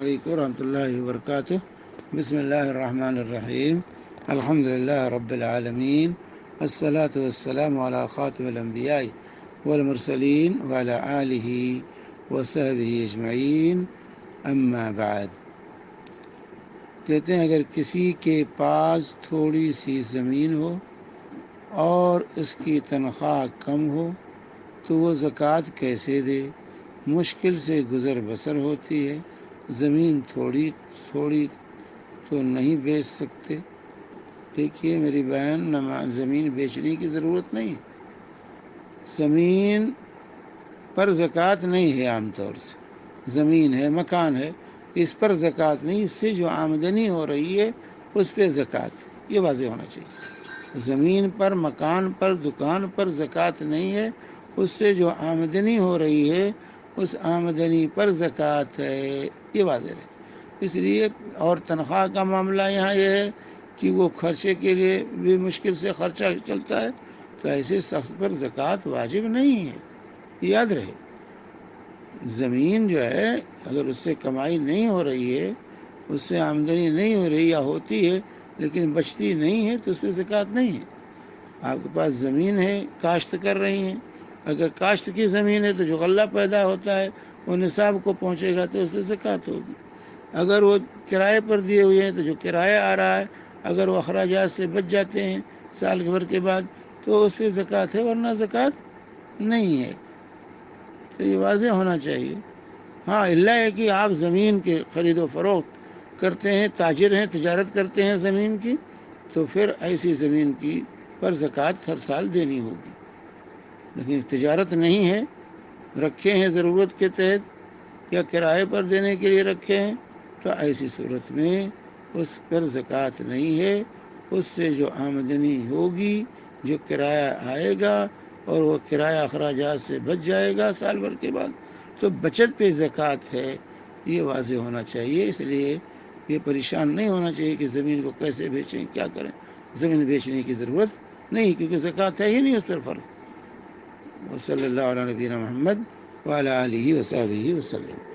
علیکم ورحمۃ اللہ وبرکاتہ۔ بسم اللہ الرحمن الرحیم، الحمد للہ رب العالمین، الصلاۃ والسلام علی خاتم الانبیاء والمرسلین وعلی آلہ وصحبہ اجمعین، اما بعد۔ کہتے ہیں اگر کسی کے پاس تھوڑی سی زمین ہو اور اس کی تنخواہ کم ہو تو وہ زکوٰۃ کیسے دے؟ مشکل سے گزر بسر ہوتی ہے، زمین تھوڑی تو نہیں بیچ سکتے۔ دیکھیے میری بہن، زمین بیچنے کی ضرورت نہیں، زمین پر زکوٰۃ نہیں ہے۔ عام طور سے زمین ہے، مکان ہے، اس پر زکوٰۃ نہیں، اس سے جو آمدنی ہو رہی ہے اس پہ زکوٰۃ، یہ واضح ہونا چاہیے۔ زمین پر، مکان پر، دکان پر زکوٰۃ نہیں ہے، اس سے جو آمدنی ہو رہی ہے اس آمدنی پر زکوٰۃ ہے، یہ واضح ہے۔ اس لیے اور تنخواہ کا معاملہ یہاں یہ ہے کہ وہ خرچے کے لیے بھی مشکل سے خرچہ چلتا ہے، تو ایسے شخص پر زکوٰۃ واجب نہیں ہے، یاد رہے۔ زمین جو ہے اگر اس سے کمائی نہیں ہو رہی ہے، اس سے آمدنی نہیں ہو رہی یا ہوتی ہے لیکن بچتی نہیں ہے تو اس پہ زکوٰۃ نہیں ہے۔ آپ کے پاس زمین ہے، کاشت کر رہی ہیں، اگر کاشت کی زمین ہے تو جو غلہ پیدا ہوتا ہے وہ نصاب کو پہنچے گا تو اس پہ زکوٰۃ ہوگی۔ اگر وہ کرائے پر دیے ہوئے ہیں تو جو کرایہ آ رہا ہے اگر وہ اخراجات سے بچ جاتے ہیں سال بھر کے بعد تو اس پہ زکوٰۃ ہے، ورنہ زکوٰۃ نہیں ہے۔ تو یہ واضح ہونا چاہیے۔ ہاں، اللہ ہے کہ آپ زمین کے خرید و فروخت کرتے ہیں، تاجر ہیں، تجارت کرتے ہیں زمین کی، تو پھر ایسی زمین کی پر زکوٰۃ ہر سال دینی ہوگی۔ لیکن تجارت نہیں ہے، رکھے ہیں ضرورت کے تحت یا کرائے پر دینے کے لیے رکھے ہیں، تو ایسی صورت میں اس پر زکوٰۃ نہیں ہے۔ اس سے جو آمدنی ہوگی، جو کرایہ آئے گا اور وہ کرایہ اخراجات سے بچ جائے گا سال بھر کے بعد تو بچت پہ زکوٰۃ ہے، یہ واضح ہونا چاہیے۔ اس لیے یہ پریشان نہیں ہونا چاہیے کہ زمین کو کیسے بیچیں، کیا کریں۔ زمین بیچنے کی ضرورت نہیں، کیونکہ زکوٰۃ ہے ہی نہیں اس پر فرض۔ وصلی اللہ علیہ نبینا محمد وعلی آلہ وصحبہ وسلم۔